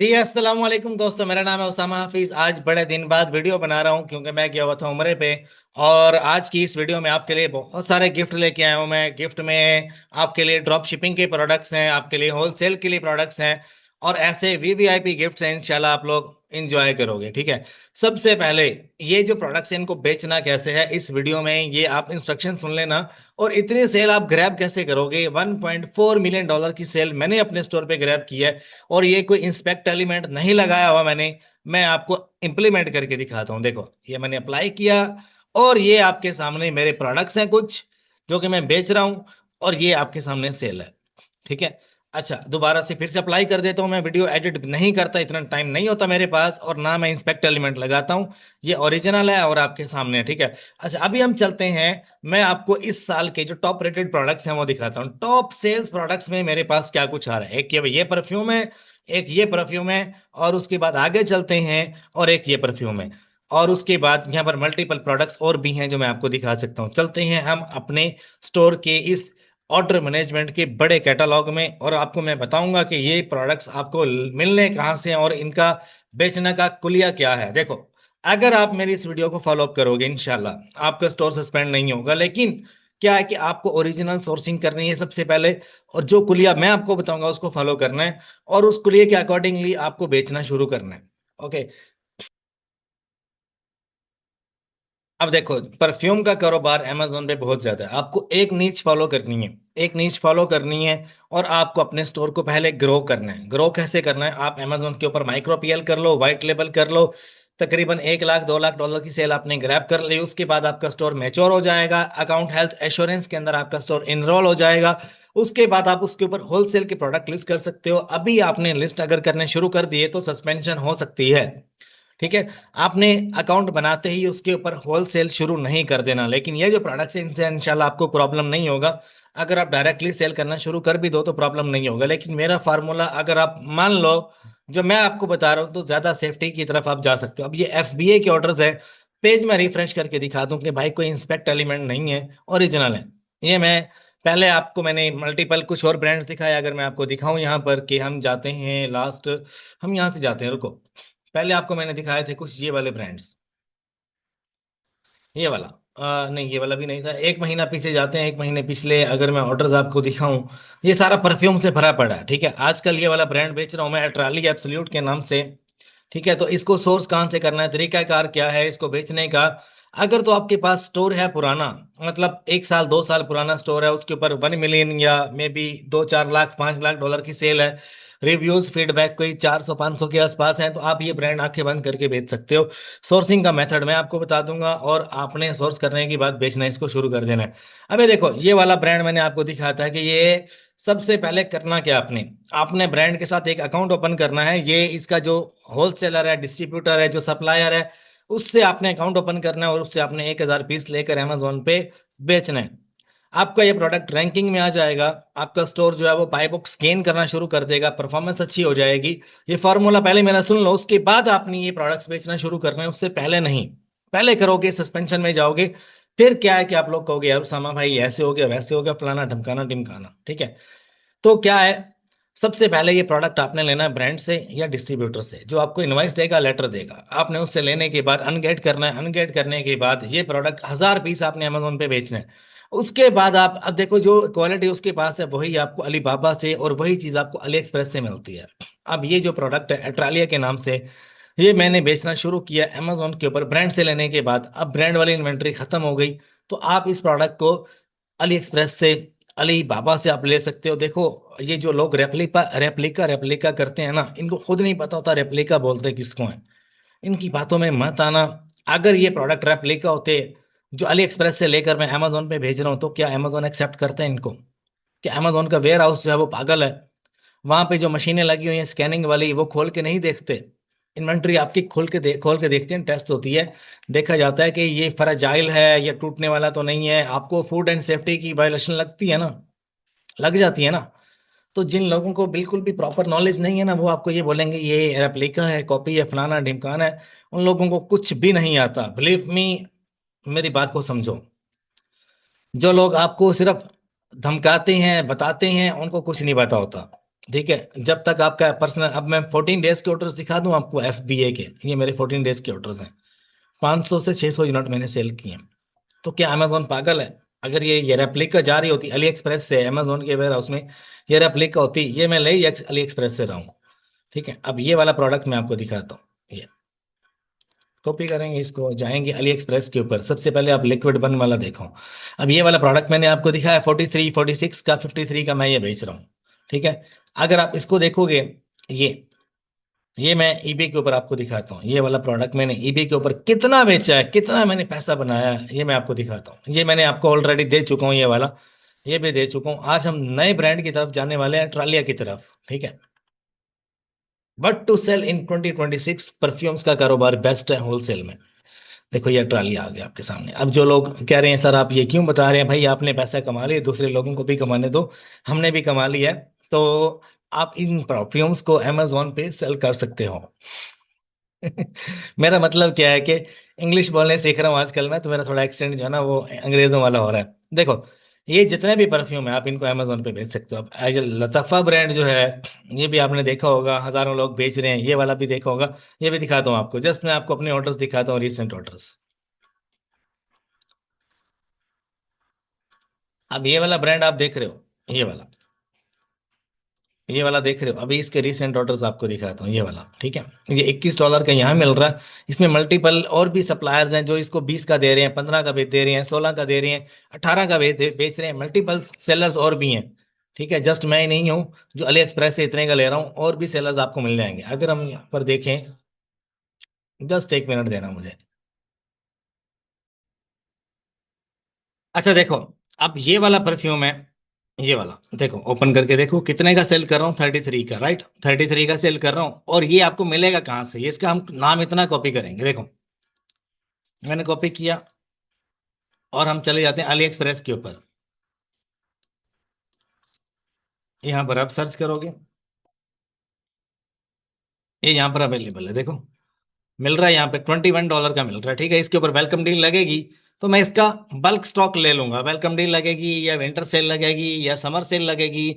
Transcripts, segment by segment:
जी अस्सलाम वालेकुम दोस्तों, मेरा नाम है उसामा हाफिज। आज बड़े दिन बाद वीडियो बना रहा हूँ क्योंकि मैं गया हुआ था उम्रे पे। और आज की इस वीडियो में आपके लिए बहुत सारे गिफ्ट लेके आया हूँ। मैं गिफ्ट में आपके लिए ड्रॉप शिपिंग के प्रोडक्ट्स हैं, आपके लिए होलसेल के लिए प्रोडक्ट्स हैं, और ऐसे वीवीआईपी गिफ्ट्स हैं। इंशाल्लाह आप लोग इंजॉय करोगे, ठीक है। सबसे पहले ये जो प्रोडक्ट्स हैं इनको बेचना कैसे है इस वीडियो में ये आप इंस्ट्रक्शन सुन लेना। और इतनी सेल आप ग्रैब कैसे करोगे? 1.4 मिलियन डॉलर की सेल मैंने अपने स्टोर पे ग्रैब की है। और ये कोई इंस्पेक्ट एलिमेंट नहीं लगाया हुआ मैंने। मैं आपको इम्प्लीमेंट करके दिखाता हूँ। देखो, ये मैंने अप्लाई किया और ये आपके सामने मेरे प्रोडक्ट्स हैं कुछ जो कि मैं बेच रहा हूँ। और ये आपके सामने सेल है, ठीक है। अच्छा, दोबारा से फिर से अप्लाई कर देता हूँ। मैं वीडियो एडिट नहीं करता, इतना टाइम नहीं होता मेरे पास, और ना मैं इंस्पेक्ट एलिमेंट लगाता हूँ। ये ओरिजिनल है और आपके सामने है, ठीक है। अच्छा, अभी हम चलते हैं। मैं आपको इस साल के जो टॉप रेटेड प्रोडक्ट्स हैं वो दिखाता हूँ। टॉप सेल्स प्रोडक्ट्स में मेरे पास क्या कुछ आ रहा है। एक ये परफ्यूम है, एक ये परफ्यूम है, और उसके बाद आगे चलते हैं और एक ये परफ्यूम है। और उसके बाद यहाँ पर मल्टीपल प्रोडक्ट्स और भी हैं जो मैं आपको दिखा सकता हूँ। चलते हैं हम अपने स्टोर के इस ऑर्डर मैनेजमेंट के बड़े कैटलॉग में, और आपको मैं बताऊंगा कि ये प्रोडक्ट्स आपको मिलने कहाँ से हैं और इनका बेचने का कुलिया क्या है। देखो, अगर आप मेरी इस वीडियो को फॉलो अप करोगे इंशाल्लाह आपका स्टोर सस्पेंड नहीं होगा। लेकिन क्या है कि आपको ओरिजिनल सोर्सिंग करनी है सबसे पहले, और जो कुलिया मैं आपको बताऊंगा उसको फॉलो करना है, और उस कुलिया के अकॉर्डिंगली आपको बेचना शुरू करना है। ओके। अब देखो, परफ्यूम का कारोबार अमेजोन पे बहुत ज्यादा है। आपको एक नीच फॉलो करनी है, एक नीच फॉलो करनी है। और आपको अपने स्टोर को पहले ग्रो करना है। ग्रो कैसे करना है? आप अमेजोन के ऊपर माइक्रो पीएल कर लो, व्हाइट लेबल कर लो। तकरीबन 1 लाख 2 लाख डॉलर की सेल आपने ग्रैब कर ली, उसके बाद आपका स्टोर मैच्योर हो जाएगा, अकाउंट हेल्थ एश्योरेंस के अंदर आपका स्टोर इनरोल हो जाएगा। उसके बाद आप उसके ऊपर होलसेल के प्रोडक्ट लिस्ट कर सकते हो। अभी आपने लिस्ट अगर करने शुरू कर दिए तो सस्पेंशन हो सकती है, ठीक है। आपने अकाउंट बनाते ही उसके ऊपर होलसेल शुरू नहीं कर देना। लेकिन ये जो प्रोडक्ट्स हैं इनसे इंशाल्लाह आपको प्रॉब्लम नहीं होगा। अगर आप डायरेक्टली सेल करना शुरू कर भी दो तो प्रॉब्लम नहीं होगा। लेकिन मेरा फार्मूला अगर आप मान लो जो मैं आपको बता रहा हूँ तो ज्यादा सेफ्टी की तरफ आप जा सकते हो। अब ये एफबीए के ऑर्डर्स है। पेज में रिफ्रेश करके दिखा दूं कि भाई कोई इंस्पेक्ट एलिमेंट नहीं है, ओरिजिनल है। ये मैं पहले आपको मैंने मल्टीपल कुछ और ब्रांड्स दिखाए। अगर मैं आपको दिखाऊं यहाँ पर कि हम जाते हैं लास्ट, हम यहाँ से जाते हैं, रुको। पहले आपको मैंने दिखाए थे कुछ ये वाले ब्रांड्स। ये वाला नहीं, ये वाला भी नहीं था। एक महीना पीछे जाते हैं, एक महीने पिछले अगर मैं ऑर्डर्स आपको दिखाऊं, ये सारा परफ्यूम से भरा पड़ा है, ठीक है। आजकल ये वाला ब्रांड बेच रहा हूं मैं, अट्राली एब्सोल्यूट के नाम से, ठीक है। तो इसको सोर्स कहाँ से करना है, तरीकाकार क्या है इसको बेचने का? अगर तो आपके पास स्टोर है पुराना, मतलब 1 साल 2 साल पुराना स्टोर है, उसके ऊपर 1 मिलियन या may be 2 4 lakh 5 lakh dollar की सेल है, रिव्यूज फीडबैक कोई 400 500 के आसपास है, तो आप ये ब्रांड आंखें बंद करके बेच सकते हो। सोर्सिंग का मेथड मैं आपको बता दूंगा, और आपने सोर्स करने के बाद बेचना इसको शुरू कर देना है। अबे देखो, ये वाला ब्रांड मैंने आपको दिखाया था कि ये सबसे पहले करना क्या आपने, आपने ब्रांड के साथ एक अकाउंट ओपन करना है। ये इसका जो होलसेलर है, डिस्ट्रीब्यूटर है, जो सप्लायर है, उससे आपने अकाउंट ओपन करना है, और उससे आपने 1,000 पीस लेकर अमेजोन पे बेचना है। आपका ये प्रोडक्ट रैंकिंग में आ जाएगा। आपका स्टोर जो है वो बाय बुक्स गेन करना शुरू कर देगा, परफॉर्मेंस अच्छी हो जाएगी। ये फॉर्मूला पहले मेरा सुन लो, उसके बाद आपने ये प्रोडक्ट्स बेचना शुरू करना है, उससे पहले नहीं। पहले करोगे सस्पेंशन में जाओगे, फिर क्या है कि आप लोग कहोगे यार उसामा भाई ऐसे हो गया वैसे हो गया, फलाना ढमकाना टिमकाना, ठीक है। तो क्या है, सबसे पहले ये प्रोडक्ट आपने लेना है ब्रांड से या डिस्ट्रीब्यूटर से, जो आपको इनवाइस देगा, लेटर देगा। आपने उससे लेने के बाद अनगेट करना है, अनगेट करने के बाद ये प्रोडक्ट 1,000 पीस आपने अमेजोन पे बेचना है। उसके बाद आप अब देखो, जो क्वालिटी उसके पास है वही आपको अलीबाबा से, और वही चीज आपको अली एक्सप्रेस से मिलती है। अब ये जो प्रोडक्ट है एट्रालिया के नाम से, ये मैंने बेचना शुरू किया अमेजोन के ऊपर ब्रांड से लेने के बाद। अब ब्रांड वाली इन्वेंट्री खत्म हो गई, तो आप इस प्रोडक्ट को अली एक्सप्रेस से, अली बाबा से आप ले सकते हो। देखो, ये जो लोग रेप्लिका रेप्लिका रेप्लिका करते हैं ना, इनको खुद नहीं पता होता रेप्लिका बोलते किसको है। इनकी बातों में मत आना। अगर ये प्रोडक्ट रेप्लिका होते जो अली एक्सप्रेस से लेकर मैं अमेजोन पे भेज रहा हूँ, तो क्या अमेजोन एक्सेप्ट करते हैं इनको? कि अमेजोन का वेयर हाउस जो है वो पागल है? वहां पे जो मशीनें लगी हुई हैं स्कैनिंग वाली, वो खोल के नहीं देखते? इन्वेंट्री आपकी खोल के देखते हैं, टेस्ट होती है, देखा जाता है कि ये फ्रेजाइल है, ये टूटने वाला तो नहीं है। आपको फूड एंड सेफ्टी की वायलेशन लगती है ना, लग जाती है ना। तो जिन लोगों को बिल्कुल भी प्रॉपर नॉलेज नहीं है ना, वो आपको ये बोलेंगे ये रेप्लिका है, कॉपी है, फलाना ढिमकाना है। उन लोगों को कुछ भी नहीं आता, बिलीव मी, मेरी बात को समझो। जो लोग आपको सिर्फ धमकाते हैं, बताते हैं, उनको कुछ नहीं पता होता। ठीक है, जब तक आपका पर्सनल, अब मैं 14 डेज के ऑर्डर्स दिखा दूं आपको FBA के, ये मेरे 14 डेज के ऑर्डर्स हैं। 500 से 600 यूनिट मैंने सेल किए हैं। तो क्या अमेजोन पागल है? अगर ये रेप्लिका जा रही होती अली एक्सप्रेस से अमेजोन के वेयर हाउस में, ये रेप्लिका होती, ये मैं ले अली एक्सप्रेस से रहा हूँ। ठीक है, अब ये वाला प्रोडक्ट मैं आपको दिखाता हूँ। ये कॉपी करेंगे, इसको जाएंगे अली एक्सप्रेस के ऊपर, सबसे पहले आप लिक्विड बन वाला देखो। अब ये वाला प्रोडक्ट मैंने आपको दिखाया 43 46 का, 53 का मैं ये बेच रहा हूँ। ठीक है, अगर आप इसको देखोगे, ये ये मैं ईबे के ऊपर आपको दिखाता हूँ। ये वाला प्रोडक्ट मैंने ईबे के ऊपर कितना बेचा है, कितना मैंने पैसा बनाया है, ये मैं आपको दिखाता हूँ। ये मैंने आपको ऑलरेडी दे चुका हूँ, ये वाला ये भी दे चुका हूँ। आज हम नए ब्रांड की तरफ जाने वाले हैं, ट्रालिया की तरफ। ठीक है, but to sell in 2026 perfumes का कारोबार बेस्ट है होलसेल में। देखो ये ट्रालिया आ गया आपके सामने। अब जो लोग कह रहे हैं सर आप ये क्यों बता रहे हैं, भाई आपने पैसा कमा लिया, दूसरे लोगों को भी कमाने दो, हमने भी कमा लिया है। तो आप इन परफ्यूम्स को अमेजोन पे सेल कर सकते हो। मेरा मतलब क्या है कि इंग्लिश बोलने सीख रहा हूँ आजकल मैं, तो मेरा थोड़ा एक्सेंट जो है ना वो अंग्रेजों वाला हो रहा है। देखो, ये जितने भी परफ्यूम है आप इनको अमेजोन पे बेच सकते हो। अब एज लताफा ब्रांड जो है, ये भी आपने देखा होगा, हजारों लोग बेच रहे हैं, ये वाला भी देखा होगा। ये भी दिखाता हूँ आपको, जस्ट मैं आपको अपने ऑर्डर्स दिखाता हूँ, रिसेंट ऑर्डर्स। अब ये वाला ब्रांड आप देख रहे हो, ये वाला देख रहे हो, अभी इसके रिसेंट ऑर्डर्स आपको दिखाता हूँ। ये वाला ठीक है, ये $21 का यहाँ मिल रहा है। इसमें मल्टीपल और भी सप्लायर्स हैं जो इसको 20 का दे रहे हैं, 15 का बेच दे रहे हैं, 16 का दे रहे हैं, 18 का बेच रहे हैं। मल्टीपल सेलर्स और भी हैं। ठीक है, जस्ट मैं ही नहीं हूँ जो अली एक्सप्रेस से इतने का ले रहा हूँ, और भी सेलर्स आपको मिल जाएंगे। अगर हम यहाँ पर देखें, जस्ट एक मिनट देना मुझे। अच्छा देखो, अब ये वाला परफ्यूम है, ये वाला देखो, ओपन करके देखो कितने का सेल कर रहा हूँ, 33 का, राइट, 33 का सेल कर रहा हूँ। और ये आपको मिलेगा कहाँ से, ये इसका हम नाम इतना कॉपी करेंगे। देखो मैंने कॉपी किया, और हम चले जाते हैं अली एक्सप्रेस के ऊपर। यहाँ पर आप सर्च करोगे, ये यहाँ पर अवेलेबल है, देखो मिल रहा है यहाँ पे $21 का मिल रहा है। ठीक है, इसके ऊपर वेलकम डील लगेगी, तो मैं इसका बल्क स्टॉक ले लूंगा। वेलकम डील लगेगी, या विंटर सेल लगेगी, या समर सेल लगेगी,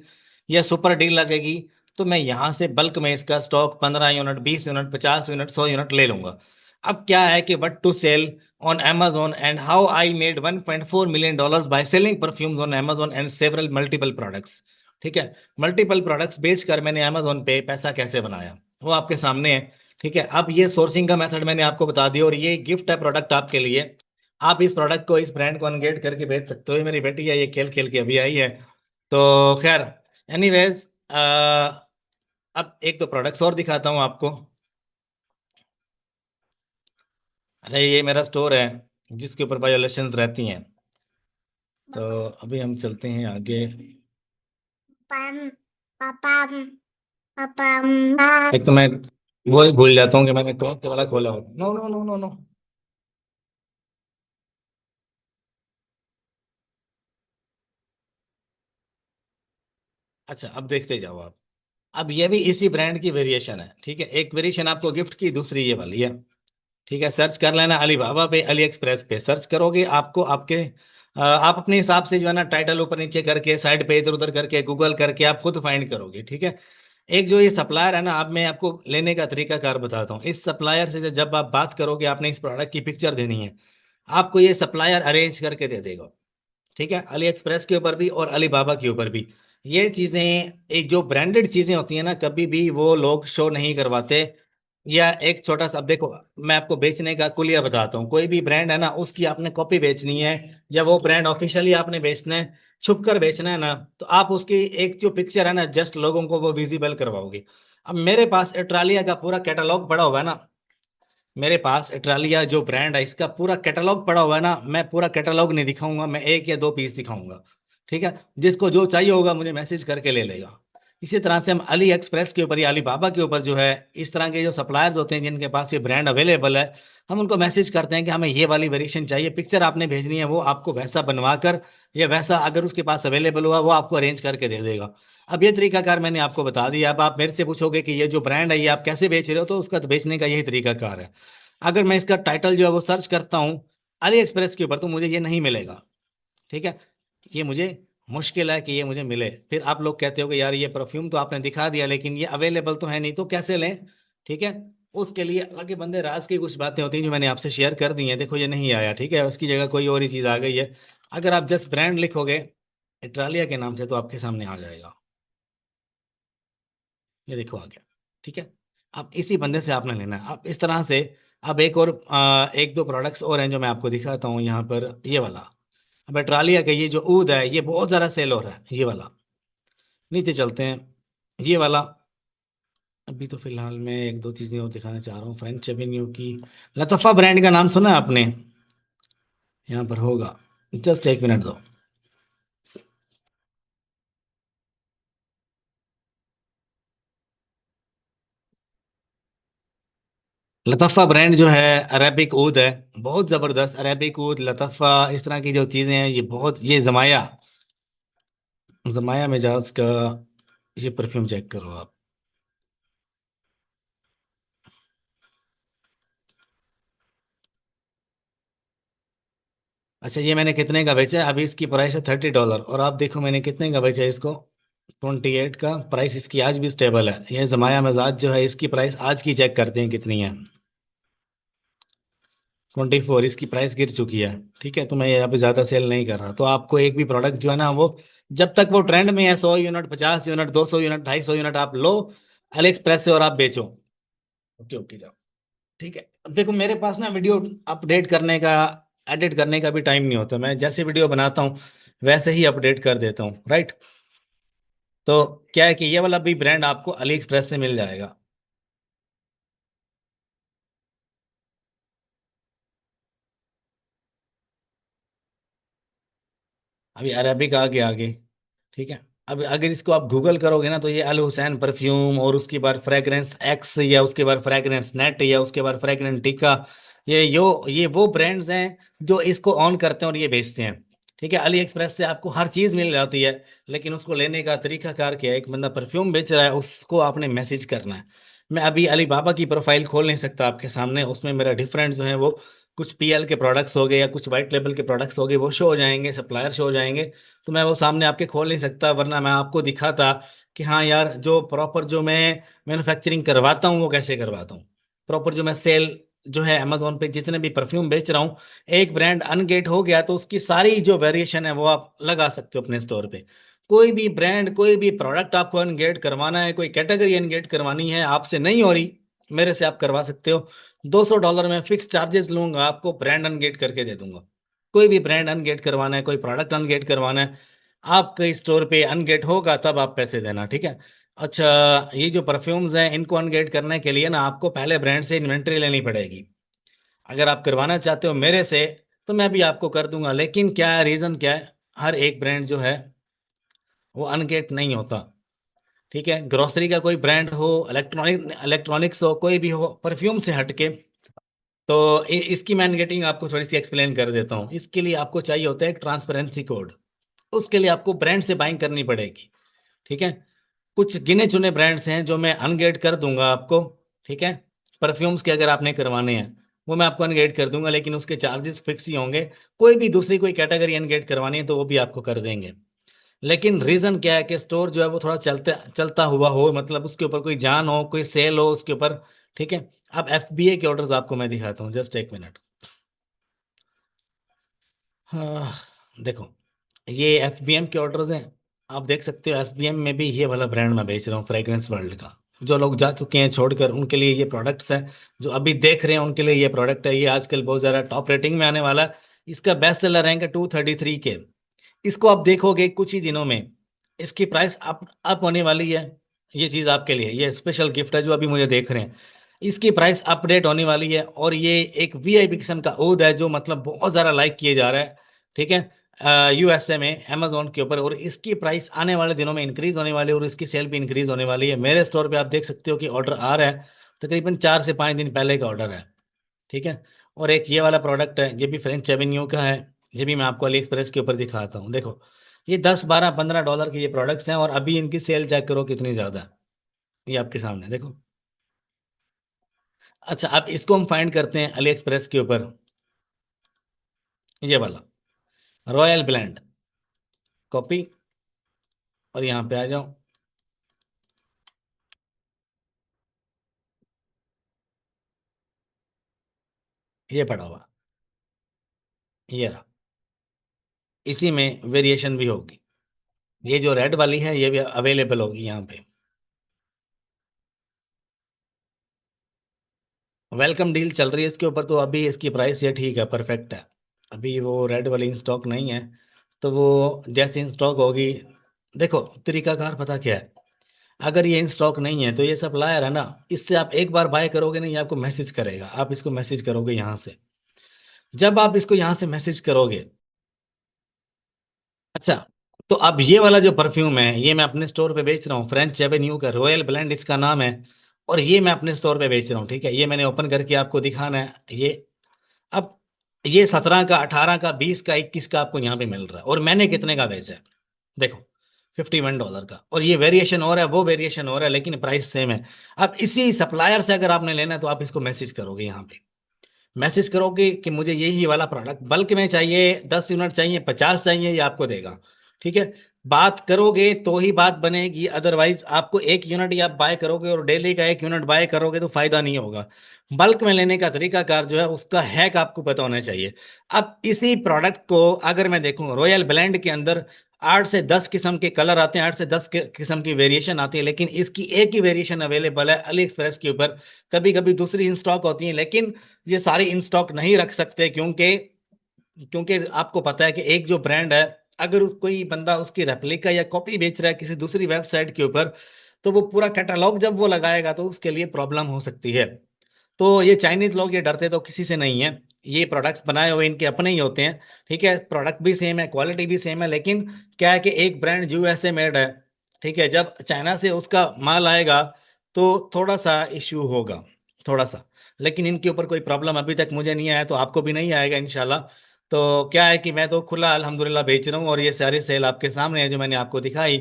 या सुपर डील लगेगी, तो मैं यहाँ से बल्क में इसका stock 15 unit, 20 unit, 50 unit, 100 unit ले लूंगा। अब क्या है कि what to sell on Amazon and how I made $1.4 million by selling perfumes on Amazon and several multiple products. ठीक है, मल्टीपल प्रोडक्ट्स बेचकर मैंने Amazon पे पैसा कैसे बनाया, वो आपके सामने है। ठीक है, अब ये सोर्सिंग का मेथड मैंने आपको बता दिया, और ये गिफ्ट है प्रोडक्ट आपके लिए। आप इस प्रोडक्ट को, इस ब्रांड को अनगेट करके बेच सकते हो। ये मेरी बेटी है, ये खेल खेल के अभी आई है। तो खैर, एनीवेज, अब एक दो प्रोडक्ट्स और दिखाता हूँ आपको। अच्छा, ये मेरा स्टोर है जिसके ऊपर वायोलेशंस रहती हैं। तो अभी हम चलते हैं आगे। एक तो मैं वो ही भूल जाता हूँ कि मैंने कौन सा वाला खोला हो। No no no no no. अच्छा, अब देखते जाओ आप। अब ये भी इसी ब्रांड की वेरिएशन है। ठीक है, एक वेरिएशन आपको गिफ्ट की, दूसरी ये वाली है। ठीक है, सर्च कर लेना अली बाबा पे, अली एक्सप्रेस पे सर्च करोगे, आपको आपके आप अपने हिसाब से जो है ना टाइटल ऊपर नीचे करके, साइड पे इधर उधर करके, गूगल करके आप खुद फाइंड करोगे। ठीक है, एक जो ये सप्लायर है ना, अब मैं आपको लेने का तरीका कार बताता हूँ। इस सप्लायर से जब आप बात करोगे, आपने इस प्रोडक्ट की पिक्चर देनी है, आपको ये सप्लायर अरेंज करके दे देगा। ठीक है, अली एक्सप्रेस के ऊपर भी और अली बाबा के ऊपर भी। ये चीजें, एक जो ब्रांडेड चीजें होती है ना, कभी भी वो लोग शो नहीं करवाते। या एक छोटा सा, अब देखो मैं आपको बेचने का कुलिया बताता हूँ। कोई भी ब्रांड है ना, उसकी आपने कॉपी बेचनी है, या वो ब्रांड ऑफिशियली आपने बेचना है, छुप कर बेचना है ना, तो आप उसकी एक जो पिक्चर है ना, जस्ट लोगों को वो विजिबल करवाओगे। अब मेरे पास एट्रालिया का पूरा कैटलॉग पड़ा हुआ है ना, मेरे पास एट्रालिया जो ब्रांड है इसका पूरा कैटलॉग पड़ा हुआ है ना, मैं पूरा कैटलॉग नहीं दिखाऊंगा, मैं एक या दो पीस दिखाऊंगा। ठीक है, जिसको जो चाहिए होगा मुझे मैसेज करके ले लेगा। इसी तरह से हम अली एक्सप्रेस के ऊपर या अली बाबा के ऊपर जो है, इस तरह के जो सप्लायर्स होते हैं जिनके पास ये ब्रांड अवेलेबल है, हम उनको मैसेज करते हैं कि हमें ये वाली वेरिएशन चाहिए, पिक्चर आपने भेजनी है, वो आपको वैसा बनवा कर, या वैसा अगर उसके पास अवेलेबल हुआ वो आपको अरेंज करके दे देगा। अब ये तरीकाकार मैंने आपको बता दिया। अब आप मेरे से पूछोगे कि ये जो ब्रांड है ये आप कैसे बेच रहे हो, तो उसका तो बेचने का यही तरीकाकार है। अगर मैं इसका टाइटल जो है वो सर्च करता हूँ अली एक्सप्रेस के ऊपर, तो मुझे ये नहीं मिलेगा। ठीक है, ये मुझे मुश्किल है कि ये मुझे मिले। फिर आप लोग कहते हो कि यार ये परफ्यूम तो आपने दिखा दिया लेकिन ये अवेलेबल तो है नहीं, तो कैसे लें? ठीक है, उसके लिए आगे बंदे राज की कुछ बातें होती हैं जो मैंने आपसे शेयर कर दी हैं। देखो ये नहीं आया, ठीक है, उसकी जगह कोई और ही चीज़ आ गई है। अगर आप जस्ट ब्रांड लिखोगे इटालिया के नाम से तो आपके सामने आ जाएगा। ये देखो आ गया। ठीक है, अब इसी बंदे से आपने लेना है। अब इस तरह से अब एक और एक दो प्रोडक्ट्स और हैं जो मैं आपको दिखाता हूँ यहाँ पर। ये वाला, अब इटालिया का ये जो ऊद है ये बहुत ज़्यादा सेल हो रहा है, ये वाला। नीचे चलते हैं, ये वाला। अभी तो फिलहाल मैं एक दो चीज़ें और दिखाना चाह रहा हूँ। फ्रेंच एवेन्यू की लतफ़ा ब्रांड का नाम सुना है आपने? यहाँ पर होगा, जस्ट एक मिनट दो। लतफ़ा ब्रांड जो है अरेबिक ऊद है, बहुत ज़बरदस्त। अरेबिक ऊद, लतफ़ा, इस तरह की जो चीज़ें हैं ये बहुत, ये जमाया, जमाया मिजाज का ये परफ्यूम चेक करो आप। अच्छा, ये मैंने कितने का बेचा है? अभी इसकी प्राइस है $30, और आप देखो मैंने कितने का बेचा है इसको। 28 का प्राइस इसकी आज भी स्टेबल है। ये जमाया मजाज जो है इसकी प्राइस आज की चेक करते हैं कितनी है। 24 इसकी प्राइस गिर चुकी है। ठीक है, तो मैं ये अभी ज़्यादा सेल नहीं कर रहा। तो आपको एक भी प्रोडक्ट जो है ना वो, जब तक वो ट्रेंड में है, 100 यूनिट, 50 यूनिट, 200 यूनिट, 250 यूनिट आप लो अली एक्सप्रेस से और आप बेचो। ओके ओके जाओ। ठीक है, अब देखो मेरे पास ना वीडियो अपडेट करने का, एडिट करने का भी टाइम नहीं होता। मैं जैसे वीडियो बनाता हूँ वैसे ही अपडेट कर देता हूँ, राइट? तो क्या है कि ये वाला भी ब्रांड आपको अली एक्सप्रेस से मिल जाएगा। अभी अरेबिक आ गया आगे। ठीक है, अब अगर इसको आप गूगल करोगे ना तो ये अल हुसैन परफ्यूम, और उसके बाद फ्रेग्रेंस एक्स, या उसके बाद फ्रेग्रेंस नेट, या उसके बाद फ्रेग्रेंस टिका, ये वो ब्रांड्स हैं जो इसको ऑन करते हैं और ये बेचते हैं। ठीक है, अली एक्सप्रेस से आपको हर चीज़ मिल जाती है, लेकिन उसको लेने का तरीका कार क्या है? एक बंदा परफ्यूम बेच रहा है, उसको आपने मैसेज करना है। मैं अभी अली बाबा की प्रोफाइल खोल नहीं सकता आपके सामने, उसमें मेरा डिफरेंट जो है वो कुछ पीएल के प्रोडक्ट्स हो गए या कुछ वाइट लेबल के प्रोडक्ट्स हो गए, वो शो हो जाएंगे, सप्लायर शो हो जाएंगे। तो मैं वो सामने आपके खोल नहीं सकता, वरना मैं आपको दिखाता कि हाँ यार जो प्रॉपर जो मैं मैन्युफैक्चरिंग करवाता हूँ वो कैसे करवाता हूँ। प्रॉपर जो मैं सेल जो है अमेजोन पे जितने भी परफ्यूम बेच रहा हूँ, एक ब्रांड अनगेट हो गया तो उसकी सारी जो वेरिएशन है वो आप लगा सकते हो अपने स्टोर पे। कोई भी ब्रांड, कोई भी प्रोडक्ट आपको अनगेट करवाना है, कोई कैटेगरी अनगेट करवानी है, आपसे नहीं हो रही, मेरे से आप करवा सकते हो। $200 में फिक्स चार्जेस लूंगा, आपको ब्रांड अनगेट करके दे दूंगा। कोई भी ब्रांड अनगेट करवाना है, कोई प्रोडक्ट अनगेट करवाना है, आपके स्टोर पे अनगेट होगा तब आप पैसे देना, ठीक है? अच्छा, ये जो परफ्यूम्स हैं इनको अनगेट करने के लिए ना आपको पहले ब्रांड से इन्वेंट्री लेनी पड़ेगी। अगर आप करवाना चाहते हो मेरे से तो मैं भी आपको कर दूंगा, लेकिन क्या है, रीज़न क्या है, हर एक ब्रांड जो है वो अनगेट नहीं होता। ठीक है, ग्रोसरी का कोई ब्रांड हो, इलेक्ट्रॉनिक्स हो, कोई भी हो, परफ्यूम से हटके, तो इसकी मैं अनगेटिंग आपको थोड़ी सी एक्सप्लेन कर देता हूँ। इसके लिए आपको चाहिए होता है एक ट्रांसपेरेंसी कोड। उसके लिए आपको ब्रांड से बाइंग करनी पड़ेगी। ठीक है, कुछ गिने चुने ब्रांड्स हैं जो मैं अनगेट कर दूंगा आपको। ठीक है, परफ्यूम्स के अगर आपने करवाने हैं वो मैं आपको अनगेट कर दूंगा, लेकिन उसके चार्जेस फिक्स ही होंगे। कोई भी दूसरी कोई कैटेगरी अनगेट करवानी है तो वो भी आपको कर देंगे। लेकिन रीज़न क्या है कि स्टोर जो है वो थोड़ा चलता चलता हुआ हो, मतलब उसके ऊपर कोई जान हो, कोई सेल हो उसके ऊपर। ठीक है, अब एफबीए के ऑर्डर्स आपको मैं दिखाता हूँ, जस्ट एक मिनट। हाँ, देखो ये एफबीएम के ऑर्डर्स हैं। आप देख सकते हो एफबीएम में भी ये वाला ब्रांड मैं बेच रहा हूँ, फ्रेग्रेंस वर्ल्ड का। जो लोग जा चुके हैं छोड़कर उनके लिए ये प्रोडक्ट्स हैं, जो अभी देख रहे हैं उनके लिए ये प्रोडक्ट है। ये आजकल बहुत ज़्यादा टॉप रेटिंग में आने वाला है। इसका बेस्ट सेलर रैंक है 233 के। इसको आप देखोगे कुछ ही दिनों में इसकी प्राइस अप होने वाली है। ये चीज़ आपके लिए ये स्पेशल गिफ्ट है जो अभी मुझे देख रहे हैं। इसकी प्राइस अपडेट होने वाली है, और ये एक वीआईपी किस्म का ओद है जो मतलब बहुत ज़्यादा लाइक किए जा रहा है। ठीक है, यूएसए में अमेजोन के ऊपर, और इसकी प्राइस आने वाले दिनों में इंक्रीज होने वाली है, और इसकी सेल भी इंक्रीज होने वाली है। मेरे स्टोर पे आप देख सकते हो कि ऑर्डर आ रहा है, तकरीबन 4 से 5 दिन पहले का ऑर्डर है। ठीक है, और एक ये वाला प्रोडक्ट है, ये भी फ्रेंच एवेन्यू का है। ये भी मैं आपको अली एक्सप्रेस के ऊपर दिखाता हूँ। देखो ये 10, 12, 15 डॉलर के ये प्रोडक्ट्स हैं, और अभी इनकी सेल चेक करो कितनी ज़्यादा है। ये आपके सामने देखो। अच्छा, अब इसको हम फाइंड करते हैं अली एक्सप्रेस के ऊपर। ये वाला रॉयल ब्लेंड, कॉपी, और यहाँ पे आ जाओ, ये पड़ा हुआ, ये रहा। इसी में वेरिएशन भी होगी, ये जो रेड वाली है ये भी अवेलेबल होगी यहाँ पे। वेलकम डील चल रही है इसके ऊपर, तो अभी इसकी प्राइस ये ठीक है, परफेक्ट है। अभी वो रेड वाली इन स्टॉक नहीं है, तो वो जैसे इन स्टॉक होगी। देखो तरीकाकार पता क्या है, अगर ये इन स्टॉक नहीं है तो ये सप्लायर है ना, इससे आप एक बार बाय करोगे नहीं, आपको मैसेज करेगा, आप इसको मैसेज करोगे यहाँ से। जब आप इसको यहाँ से मैसेज करोगे, अच्छा, तो अब ये वाला जो परफ्यूम है ये मैं अपने स्टोर पे बेच रहा हूँ, फ्रेंच एवेन्यू का रॉयल ब्लेंड इसका नाम है। और ये मैं अपने स्टोर पे बेच रहा हूँ, ठीक है, ये मैंने ओपन करके आपको दिखाना है ये। अब ये 17 का, 18 का, 20 का, 21 का आपको यहाँ पे मिल रहा है, और मैंने कितने का बेचा है, देखो, $51 का। और ये वेरिएशन और है, वो वेरिएशन और है, लेकिन प्राइस सेम है। अब इसी सप्लायर से अगर आपने लेना है तो आप इसको मैसेज करोगे यहाँ पे, मैसेज करोगे कि मुझे यही वाला प्रोडक्ट बल्क में चाहिए, 10 यूनिट चाहिए, 50 चाहिए, ये आपको देगा। ठीक है, बात करोगे तो ही बात बनेगी, अदरवाइज आपको 1 यूनिट ही आप बाय करोगे और डेली का 1 यूनिट बाय करोगे तो फायदा नहीं होगा। बल्क में लेने का तरीकाकार जो है उसका हैक आपको पता होना चाहिए। अब इसी प्रोडक्ट को अगर मैं देखूं, रॉयल ब्लेंड के अंदर 8 से 10 किस्म के कलर आते हैं, 8 से 10 किस्म की वेरिएशन आती है, लेकिन इसकी एक ही वेरिएशन अवेलेबल है अली एक्सप्रेस के ऊपर। कभी कभी दूसरी इन स्टॉक होती है, लेकिन ये सारी इन स्टॉक नहीं रख सकते, क्योंकि क्योंकि आपको पता है कि एक जो ब्रांड है, अगर कोई बंदा उसकी रेप्लिका या कॉपी बेच रहा है किसी दूसरी वेबसाइट के ऊपर, तो वो पूरा कैटलॉग जब वो लगाएगा तो उसके लिए प्रॉब्लम हो सकती है। तो ये चाइनीज लोग ये डरते तो किसी से नहीं है, ये प्रोडक्ट्स बनाए हुए इनके अपने ही होते हैं। ठीक है, प्रोडक्ट भी सेम है, क्वालिटी भी सेम है, लेकिन क्या है कि एक ब्रांड यूएसए मेड है, ठीक है, जब चाइना से उसका माल आएगा तो थोड़ा सा इश्यू होगा, थोड़ा सा। लेकिन इनके ऊपर कोई प्रॉब्लम अभी तक मुझे नहीं आया, तो आपको भी नहीं आएगा इंशाल्लाह। तो क्या है कि मैं तो खुला अल्हम्दुलिल्लाह बेच रहा हूँ, और ये सारी सेल आपके सामने है जो मैंने आपको दिखाई।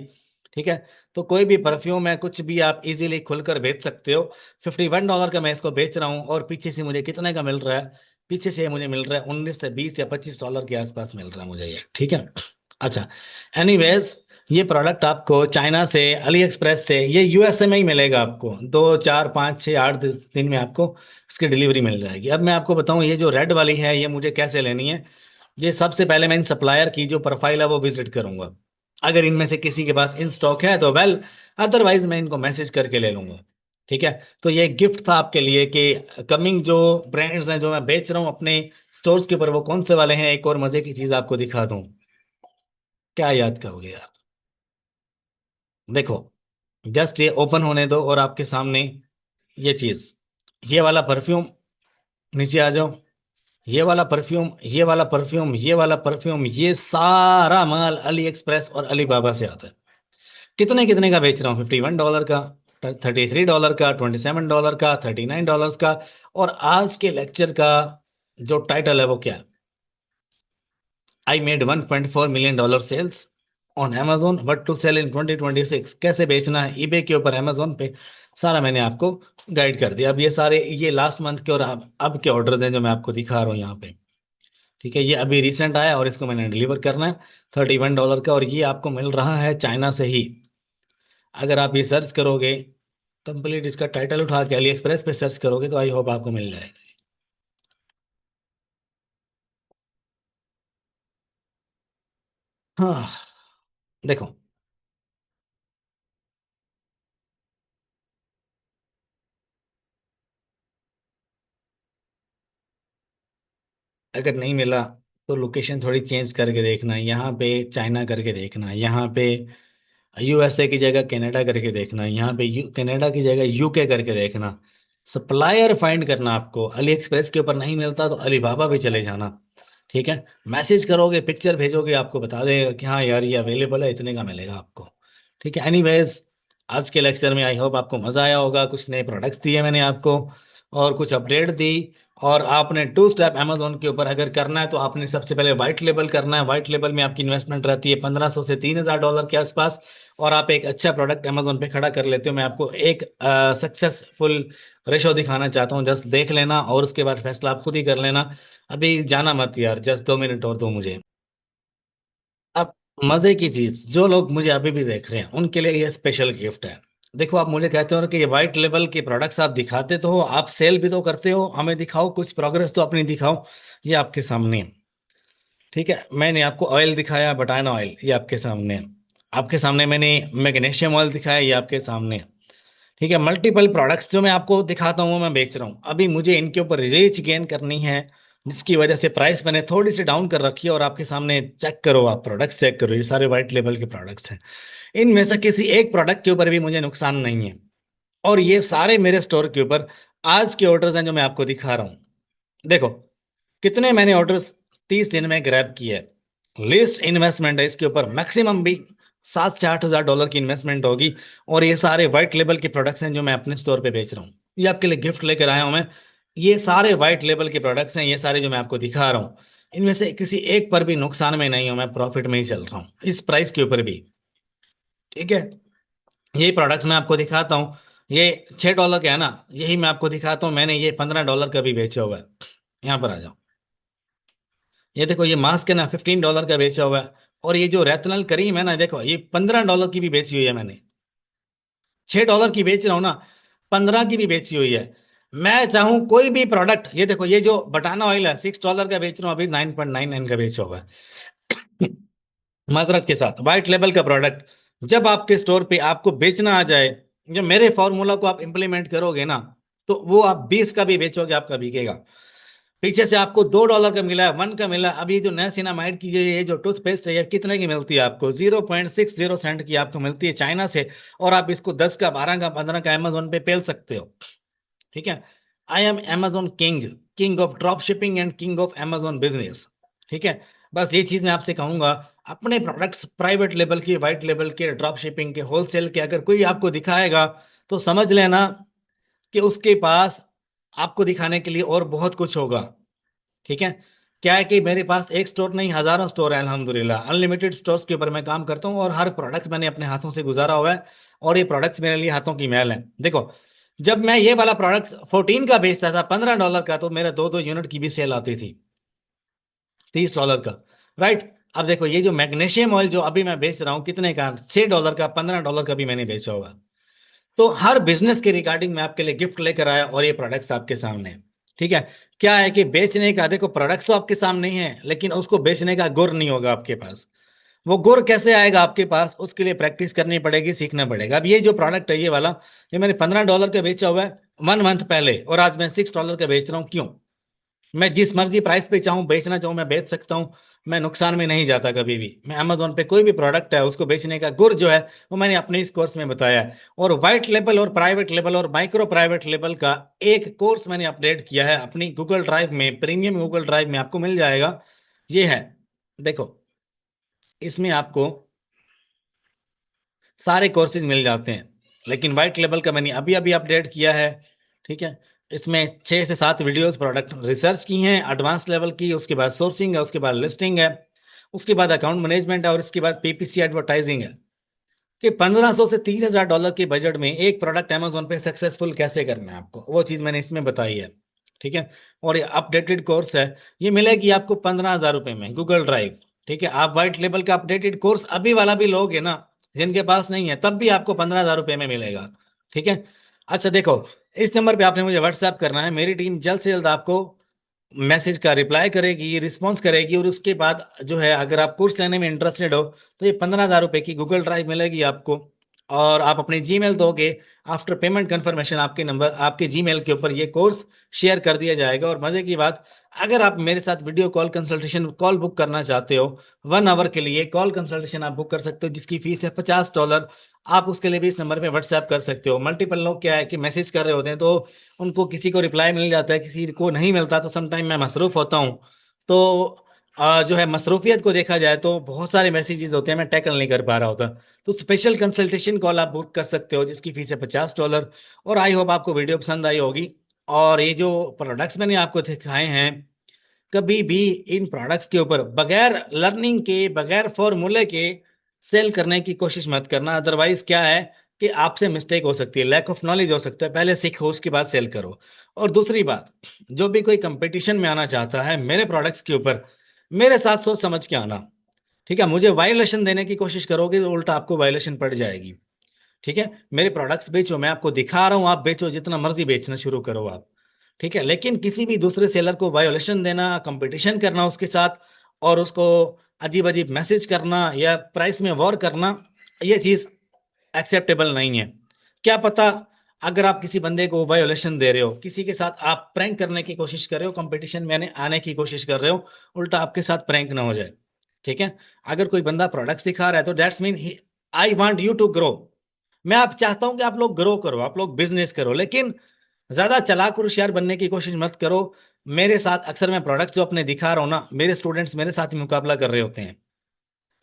ठीक है, तो कोई भी परफ्यूम है, कुछ भी आप इजीली खुलकर बेच सकते हो। $51 का मैं इसको बेच रहा हूँ, और पीछे से मुझे कितने का मिल रहा है, पीछे से मुझे मिल रहा है 19 से 20 या $25 के आसपास मिल रहा है मुझे ये, ठीक है। अच्छा, एनीवेज, ये प्रोडक्ट आपको चाइना से, अली एक्सप्रेस से, ये यूएसए में ही मिलेगा आपको, 2 4 5 6 8 दिन में आपको इसकी डिलीवरी मिल जाएगी। अब मैं आपको बताऊं ये जो रेड वाली है ये मुझे कैसे लेनी है। ये सबसे पहले मैं इन सप्लायर की जो प्रोफाइल है वो विजिट करूंगा, अगर इनमें से किसी के पास इन स्टॉक है तो वेल, अदरवाइज मैं इनको मैसेज करके ले लूंगा। ठीक है, तो ये गिफ्ट था आपके लिए कि कमिंग जो ब्रांड्स हैं जो मैं बेच रहा हूँ अपने स्टोर्स के ऊपर, वो कौन से वाले हैं। एक और मजे की चीज आपको दिखा दूं, क्या याद करोगे यार, देखो, जस्ट ये ओपन होने दो और आपके सामने ये चीज, ये वाला परफ्यूम, नीचे आ जाओ, ये वाला परफ्यूम, ये वाला परफ्यूम, ये वाला परफ्यूम, ये सारा माल अली एक्सप्रेस और अली बाबा से आता है। कितने कितने का बेच रहा हूँ, $51 का, $33 का, $27 का, $39 का। और आज के लेक्चर का जो टाइटल है वो क्या है, I made $1.4 million sales on Amazon, but to sell in 2026, कैसे बेचना है ईबे के ऊपर, Amazon पे, सारा मैंने आपको गाइड कर दिया। अब ये सारे ये लास्ट मंथ के और अब के ऑर्डर्स हैं जो मैं आपको दिखा रहा हूँ यहाँ पे। ठीक है, ये अभी रिसेंट आया और इसको मैंने डिलीवर करना है, $31 का, और ये आपको मिल रहा है चाइना से ही। अगर आप ये सर्च करोगे कंप्लीट, इसका टाइटल उठा के अली एक्सप्रेस पे सर्च करोगे तो आई होप आपको मिल जाएगा। हाँ, देखो, अगर नहीं मिला तो लोकेशन थोड़ी चेंज करके देखना, यहाँ पे चाइना करके देखना, यहाँ पे यूएसए की जगह कनाडा करके देखना, यहाँ पे कनाडा की जगह यूके करके देखना। सप्लायर फाइंड करना आपको, अली एक्सप्रेस के ऊपर नहीं मिलता तो अलीबाबा भी चले जाना। ठीक है, मैसेज करोगे, पिक्चर भेजोगे, आपको बता देगा कि हाँ यार ये अवेलेबल है, इतने का मिलेगा आपको। ठीक है, एनीवेज, आज के लेक्चर में आई होप आपको मज़ा आया होगा, कुछ नए प्रोडक्ट्स दिए मैंने आपको, और कुछ अपडेट दी। और आपने 2 स्टेप अमेजोन के ऊपर अगर करना है तो आपने सबसे पहले वाइट लेबल करना है। वाइट लेबल में आपकी इन्वेस्टमेंट रहती है 1500 से $3000 के आसपास, और आप एक अच्छा प्रोडक्ट अमेजोन पे खड़ा कर लेते हो। मैं आपको एक सक्सेसफुल रेशो दिखाना चाहता हूँ, जस्ट देख लेना और उसके बाद फैसला आप खुद ही कर लेना। अभी जाना मत यार, जस्ट 2 मिनट और दो मुझे। अब मजे की चीज, जो लोग मुझे अभी भी देख रहे हैं उनके लिए ये स्पेशल गिफ्ट है। देखो, आप मुझे कहते हो ना कि ये वाइट लेवल के प्रोडक्ट्स आप दिखाते तो हो, आप सेल भी तो करते हो, हमें दिखाओ कुछ प्रोग्रेस तो अपनी दिखाओ। ये आपके सामने है। ठीक है, मैंने आपको ऑयल दिखाया, बटाना ऑयल, ये आपके सामने है। आपके सामने मैंने मैग्नीशियम ऑयल दिखाया, ये आपके सामने है। ठीक है, मल्टीपल प्रोडक्ट्स जो मैं आपको दिखाता हूँ वो मैं बेच रहा हूँ। अभी मुझे इनके ऊपर रीच गेन करनी है, जिसकी वजह से प्राइस मैंने थोड़ी सी डाउन कर रखी है। और आपके सामने चेक करो, आप प्रोडक्ट्स चेक करो, ये सारे वाइट लेवल के प्रोडक्ट्स हैं। इनमें से किसी एक प्रोडक्ट के ऊपर भी मुझे नुकसान नहीं है। और ये सारे मेरे स्टोर के ऊपर आज के ऑर्डर्स हैं जो मैं आपको दिखा रहा हूँ। देखो, कितने मैंने ऑर्डर्स 30 दिन में ग्रैब किए हैं। लिस्ट इन्वेस्टमेंट है इसके ऊपर, मैक्सिमम भी $7 से $8 की इन्वेस्टमेंट होगी। और ये सारे वाइट लेवल के प्रोडक्ट्स हैं जो मैं अपने स्टोर पे बेच रहा हूँ। ये आपके लिए गिफ्ट लेकर आया हूं मैं। ये सारे वाइट लेवल के प्रोडक्ट्स हैं, ये सारे जो मैं आपको दिखा रहा हूँ। इनमें से किसी एक पर भी नुकसान में नहीं हूं, मैं प्रॉफिट में ही चल रहा हूँ इस प्राइस के ऊपर भी। ठीक है, यही प्रोडक्ट्स मैं आपको दिखाता हूँ। ये $6 के है ना, यही मैं आपको दिखाता हूँ। मैंने ये $15 का भी बेचा हुआ है। यहाँ पर आ जाओ। ये देखो, ये मास्क है ना, $15 का बेचा हुआ है। और ये जो रेतनल करीम है ना, देखो ये $15 की भी बेची हुई है मैंने। $6 की बेच रहा हूँ ना, 15 की भी बेची हुई है। मैं चाहूँ कोई भी प्रोडक्ट, ये देखो, ये जो बटाना ऑयल है $6 का बेच रहा हूँ, अभी 9.99 का बेचा हुआ है। माजरत के साथ, व्हाइट लेवल का प्रोडक्ट जब आपके स्टोर पे आपको बेचना आ जाए, जब मेरे फॉर्मूला को आप इंप्लीमेंट करोगे ना, तो वो आप 20 का भी बेचोगे, आपका बिकेगा। पीछे से आपको $2 का मिला है, 1 का मिला है। अभी जो नया सिनामाइड की ये जो टूथपेस्ट है, ये कितने की मिलती है आपको? 0.60 सेंट की आपको मिलती है चाइना से। और आप इसको 10 का, 12 का, 15 का अमेजोन पे पेल सकते हो। ठीक है, I am Amazon king, king of drop shipping and king of Amazon business. ठीक है, बस ये चीज मैं आपसे कहूंगा। अपने प्रोडक्ट्स प्राइवेट लेवल की, वाइट लेवल के, ड्रॉप शिपिंग के, होलसेल के अगर कोई आपको दिखाएगा तो समझ लेना कि उसके पास आपको दिखाने के लिए और बहुत कुछ होगा। ठीक है, क्या है कि मेरे पास एक स्टोर नहीं, हजारों स्टोर है अल्हम्दुलिल्लाह। अनलिमिटेड स्टोर्स के ऊपर मैं काम करता हूँ और हर प्रोडक्ट मैंने अपने हाथों से गुजारा हुआ है। और ये प्रोडक्ट्स मेरे लिए हाथों की मैल है। देखो, जब मैं ये वाला प्रोडक्ट 14 का बेचता था, $15 का, तो मेरा 2-2 यूनिट की भी सेल आती थी, $30 का। राइट, अब देखो, ये जो मैग्नीशियम ऑयल जो अभी मैं बेच रहा हूँ, कितने का? $6 का, $15 का भी मैंने बेचा होगा। तो हर बिजनेस के रिगार्डिंग मैं आपके लिए गिफ्ट लेकर आया और ये प्रोडक्ट्स आपके सामने हैं। ठीक है, क्या है कि बेचने का, देखो प्रोडक्ट्स तो आपके सामने ही है, लेकिन उसको बेचने का गुर नहीं होगा आपके पास। वो गुर कैसे आएगा आपके पास? उसके लिए प्रैक्टिस करनी पड़ेगी, सीखना पड़ेगा। अब ये जो प्रोडक्ट है, ये वाला, ये मैंने $15 का बेचा हुआ है 1 मंथ पहले, और आज मैं $6 का बेच रहा हूँ। क्यों? मैं जिस मर्जी प्राइस पे चाहूँ बेचना चाहूँ मैं बेच सकता हूँ। मैं नुकसान में नहीं जाता कभी भी। मैं अमेजोन पे कोई भी प्रोडक्ट है उसको बेचने का गुर जो है, वो मैंने अपने इस कोर्स में बताया है। और व्हाइट लेवल और प्राइवेट लेवल और माइक्रो प्राइवेट लेवल का एक कोर्स मैंने अपडेट किया है अपनी गूगल ड्राइव में, प्रीमियम गूगल ड्राइव में आपको मिल जाएगा। ये है, देखो, इसमें आपको सारे कोर्सेज मिल जाते हैं। लेकिन व्हाइट लेवल का मैंने अभी अभी अपडेट किया है। ठीक है, इसमें 6 से 7 वीडियोस प्रोडक्ट रिसर्च की हैं, एडवांस लेवल की। उसके बाद सोर्सिंग है, उसके बाद लिस्टिंग है, उसके बाद अकाउंट मैनेजमेंट है, और इसके बाद पीपीसी एडवर्टाइजिंग है। कि $1500 से $3000 के बजट में एक प्रोडक्ट अमेजोन पे सक्सेसफुल कैसे करना है आपको, वो चीज़ मैंने इसमें बताई है। ठीक है, और ये अपडेटेड कोर्स है। ये मिलेगी आपको ₹15,000 में गूगल ड्राइव। ठीक है, आप व्हाइट लेवल का अपडेटेड कोर्स अभी वाला भी लोगे ना, जिनके पास नहीं है, तब भी आपको ₹15,000 में मिलेगा। ठीक है, अच्छा देखो, इस नंबर पे आपने मुझे व्हाट्सएप करना है। मेरी टीम जल्द से जल्द आपको मैसेज का रिप्लाई करेगी, रिस्पॉन्स करेगी। और उसके बाद जो है, अगर आप कोर्स लेने में इंटरेस्टेड हो, तो ये ₹15,000 की गूगल ड्राइव मिलेगी आपको। और आप अपने जीमेल दोगे, आफ्टर पेमेंट कंफर्मेशन आपके नंबर, आपके जीमेल के ऊपर ये कोर्स शेयर कर दिया जाएगा। और मजे की बात, अगर आप मेरे साथ video call consultation call book करना चाहते हो, 1 आवर के लिए कॉल कंसल्टेशन आप बुक कर सकते हो, जिसकी फीस है $50। आप उसके लिए भी इस नंबर पे व्हाट्सएप कर सकते हो। मल्टीपल लोग क्या है कि मैसेज कर रहे होते हैं, तो उनको किसी को रिप्लाई मिल जाता है, किसी को नहीं मिलता। तो समटाइम मैं मसरूफ होता हूँ। तो जो है, मसरूफियत को देखा जाए तो बहुत सारे मैसेजेस होते हैं, मैं टैकल नहीं कर पा रहा होता। तो स्पेशल कंसल्टेशन कॉल आप बुक कर सकते हो, जिसकी फीस है $50। और आई होप आपको वीडियो पसंद आई होगी। और ये जो प्रोडक्ट्स मैंने आपको दिखाए हैं, कभी भी इन प्रोडक्ट्स के ऊपर बगैर लर्निंग के, बगैर फॉर्मूले के सेल करने की कोशिश मत करना। अदरवाइज क्या है कि आपसे मिस्टेक हो सकती है, लैक ऑफ नॉलेज हो सकता है। पहले सीखो, उसके बाद सेल करो। और दूसरी बात, जो भी कोई कंपटीशन में आना चाहता है मेरे प्रोडक्ट्स के ऊपर, मेरे साथ सोच समझ के आना। ठीक है, मुझे वायोलेशन देने की कोशिश करोगे तो उल्टा आपको वायोलेशन पड़ जाएगी। ठीक है, मेरे प्रोडक्ट्स बेचो, मैं आपको दिखा रहा हूँ, आप बेचो, जितना मर्जी बेचना शुरू करो आप। ठीक है, लेकिन किसी भी दूसरे सेलर को वायोलेशन देना, कंपटीशन करना उसके साथ, और उसको अजीब अजीब मैसेज करना या प्राइस में वॉर करना, ये चीज एक्सेप्टेबल नहीं है। क्या पता, अगर आप किसी बंदे को वायोलेशन दे रहे हो, किसी के साथ आप प्रैंक करने की कोशिश कर रहे हो, कंपटीशन में आने की कोशिश कर रहे हो, उल्टा आपके साथ प्रैंक ना हो जाए। ठीक है, अगर कोई बंदा प्रोडक्ट्स दिखा रहा है तो that's mean I want you to grow. मैं आप चाहता हूं कि आप लोग ग्रो करो, आप लोग बिजनेस करो, लेकिन ज्यादा चालाक और होशियार बनने की कोशिश मत करो। मेरे साथ अक्सर मैं प्रोडक्ट्स जो अपने दिखा रहा हूँ ना, मेरे स्टूडेंट्स मेरे साथ ही मुकाबला कर रहे होते हैं।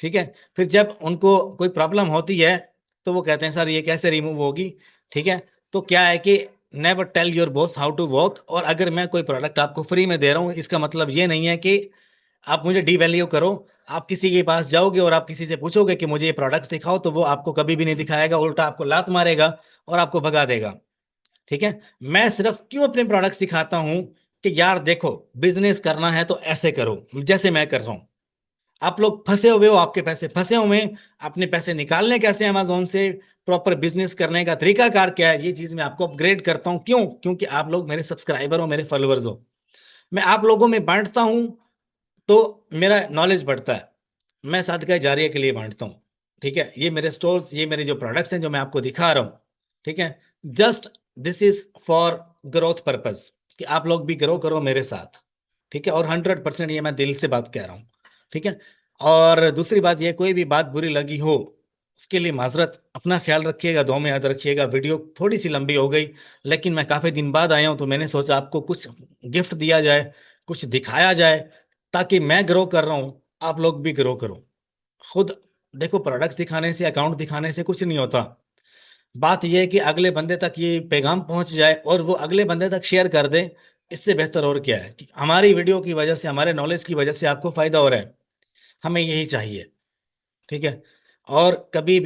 ठीक है, फिर जब उनको कोई प्रॉब्लम होती है तो वो कहते हैं सर ये कैसे रिमूव होगी। ठीक है, तो क्या है कि never tell your boss how to work. और अगर मैं कोई प्रोडक्ट आपको फ्री में दे रहा हूँ, इसका मतलब ये नहीं है कि आप मुझे डीवैल्यू करो। आप किसी के पास जाओगे और आप किसी से पूछोगे कि मुझे ये प्रोडक्ट्स दिखाओ, तो वो आपको कभी भी नहीं दिखाएगा, उल्टा आपको लात मारेगा और आपको भगा देगा। ठीक है, मैं सिर्फ क्यों अपने प्रोडक्ट्स दिखाता हूं कि यार देखो, बिजनेस करना है तो ऐसे करो जैसे मैं कर रहा हूं। आप लोग फंसे हुए हो, आपके पैसे फंसे हुए हैं, अपने पैसे निकालने कैसे अमेजोन से, प्रॉपर बिजनेस करने का तरीकाकार क्या है, ये चीज मैं आपको अपग्रेड करता हूं। क्यों? क्योंकि आप लोग मेरे सब्सक्राइबर हो, मेरे फॉलोअर्स हो। मैं आप लोगों में बांटता हूं तो मेरा नॉलेज बढ़ता है। मैं सदका जारिया के लिए बांटता हूँ। ठीक है, ये मेरे स्टोर्स, ये मेरे जो प्रोडक्ट्स हैं जो मैं आपको दिखा रहा हूँ, ठीक है, just this is for growth purpose, कि आप लोग भी ग्रो करो मेरे साथ। ठीक है, और 100% ये मैं दिल से बात कह रहा हूँ। ठीक है, और दूसरी बात, ये कोई भी बात बुरी लगी हो उसके लिए माजरत, अपना ख्याल रखिएगा, दो में याद रखिएगा। वीडियो थोड़ी सी लंबी हो गई, लेकिन मैं काफ़ी दिन बाद आया हूँ तो मैंने सोचा आपको कुछ गिफ्ट दिया जाए, कुछ दिखाया जाए, ताकि मैं ग्रो कर रहा हूँ, आप लोग भी ग्रो करो। खुद देखो, प्रोडक्ट्स दिखाने से, अकाउंट दिखाने से कुछ नहीं होता। बात यह है कि अगले बंदे तक ये पैगाम पहुंच जाए और वो अगले बंदे तक शेयर कर दे। इससे बेहतर और क्या है कि हमारी वीडियो की वजह से, हमारे नॉलेज की वजह से आपको फायदा हो रहा है। हमें यही चाहिए। ठीक है, और कभी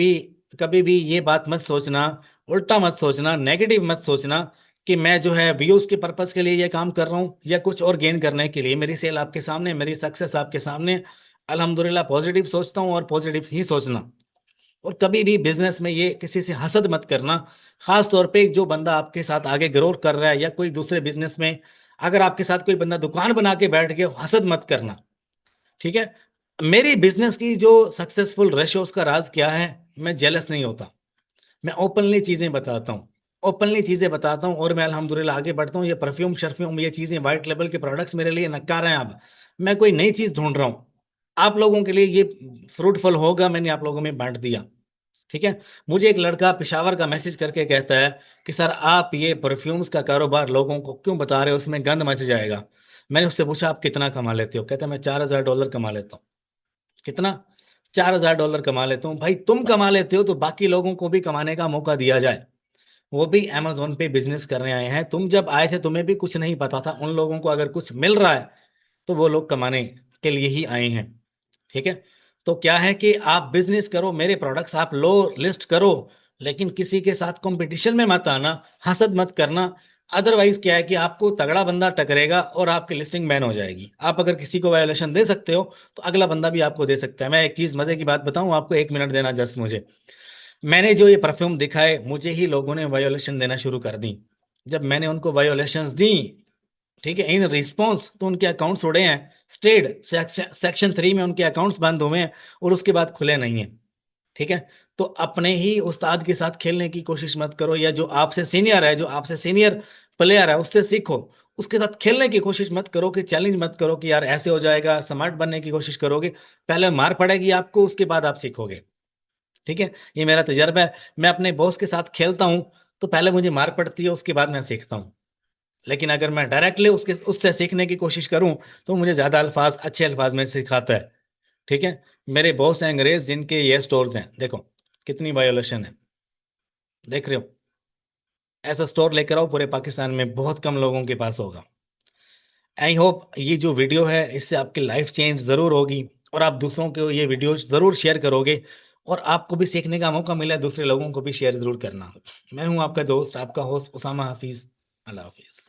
भी ये बात मत सोचना, उल्टा मत सोचना, नेगेटिव मत सोचना कि मैं जो है व्यूज के पर्पस के लिए ये काम कर रहा हूँ या कुछ और गेन करने के लिए। मेरी सेल आपके सामने, मेरी सक्सेस आपके सामने। अल्हम्दुलिल्लाह पॉजिटिव सोचता हूँ और पॉजिटिव ही सोचना। और कभी भी बिजनेस में ये किसी से हसद मत करना। खास तौर पे जो बंदा आपके साथ आगे ग्रोथ कर रहा है या कोई दूसरे बिजनेस में, अगर आपके साथ कोई बंदा दुकान बना के बैठ गया, हसद मत करना। ठीक है, मेरी बिजनेस की जो सक्सेसफुल रेशियोज का राज क्या है, मैं जेलस नहीं होता। मैं ओपनली चीजें बताता हूँ, ओपनली चीजें बताता हूँ, और मैं अल्हम्दुलिल्लाह आगे बढ़ता हूँ। ये परफ्यूम शर्फ्यूम, ये चीजें, वाइट लेवल के प्रोडक्ट्स मेरे लिए नकार हैं। अब मैं कोई नई चीज ढूंढ रहा हूँ आप लोगों के लिए, ये फ्रूटफुल होगा, मैंने आप लोगों में बांट दिया। ठीक है, मुझे एक लड़का पेशावर का मैसेज करके कहता है कि सर आप ये परफ्यूम्स का कारोबार लोगों को क्यों बता रहे हो, उसमें गंद मच जाएगा। मैंने उससे पूछा आप कितना कमा लेते हो? कहता है मैं $4000 कमा लेता हूँ। कितना? $4000 कमा लेता हूँ। भाई तुम कमा लेते हो तो बाकी लोगों को भी कमाने का मौका दिया जाए। वो भी अमेजोन पे बिजनेस करने आए हैं। तुम जब आए थे तुम्हें भी कुछ नहीं पता था, उन लोगों को अगर कुछ मिल रहा है तो वो लोग कमाने के लिए ही आए हैं। ठीक है, तो क्या है कि आप बिजनेस करो, मेरे प्रोडक्ट्स आप लो, लिस्ट करो, लेकिन किसी के साथ कंपटीशन में मत आना, हसद मत करना। अदरवाइज क्या है कि आपको तगड़ा बंदा टकरेगा और आपकी लिस्टिंग बैन हो जाएगी। आप अगर किसी को वायोलेशन दे सकते हो तो अगला बंदा भी आपको दे सकता है। मैं एक चीज मजे की बात बताऊं आपको, 1 मिनट देना जस्ट मुझे। मैंने जो ये परफ्यूम दिखाए, मुझे ही लोगों ने वायोलेशन देना शुरू कर दी। जब मैंने उनको वायोलेशंस दी, ठीक है, इन रिस्पॉन्स, तो उनके अकाउंट्स उड़े हैं, स्टेड सेक्शन 3 में उनके अकाउंट्स बंद हुए हैं और उसके बाद खुले नहीं हैं। ठीक है, तो अपने ही उस्ताद के साथ खेलने की कोशिश मत करो, या जो आपसे सीनियर है, जो आपसे सीनियर प्लेयर है, उससे सीखो। उसके साथ खेलने की कोशिश मत करो, कि चैलेंज मत करो कि यार ऐसे हो जाएगा, स्मार्ट बनने की कोशिश करोगे, पहले मार पड़ेगी आपको, उसके बाद आप सीखोगे। ठीक है, ये मेरा तजर्बा है। मैं अपने बॉस के साथ खेलता हूँ तो पहले मुझे मार पड़ती है, उसके बाद मैं सीखता हूँ। लेकिन अगर मैं डायरेक्टली उसके उससे सीखने की कोशिश करूं तो मुझे ज्यादा अल्फाज, अच्छे अल्फाज में सिखाता है। ठीक है, मेरे बॉस हैं अंग्रेज, जिनके ये स्टोर्स हैं, देखो कितनी वायोलेशन है, देख रहे हो। ऐसा स्टोर लेकर आओ, पूरे पाकिस्तान में बहुत कम लोगों के पास होगा। आई होप ये जो वीडियो है इससे आपकी लाइफ चेंज ज़रूर होगी, और आप दूसरों को ये वीडियो ज़रूर शेयर करोगे, और आपको भी सीखने का मौका मिला है, दूसरे लोगों को भी शेयर ज़रूर करना। मैं हूं आपका दोस्त, आपका होस्ट उसामा हाफिज़। अल्लाह हाफिज़।